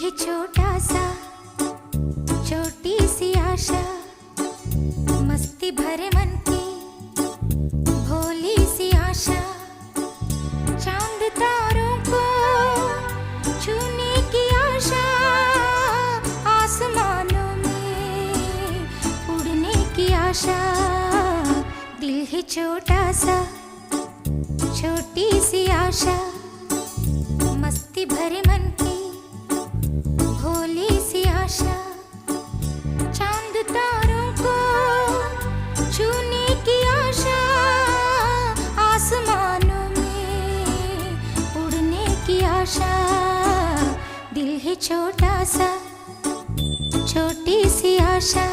है छोटा सा, छोटी सी आशा, मस्ती भरे मन की भोली सी आशा, चांद तारों को छूने की आशा, आसमानों में उड़ने की आशा। दिल है छोटा सा, छोटी सी आशा, मस्ती भरे मन की भोली सी आशा, चांद तारों को छूने की आशा, आसमानों में उड़ने की आशा। दिल है छोटा सा, छोटी सी आशा।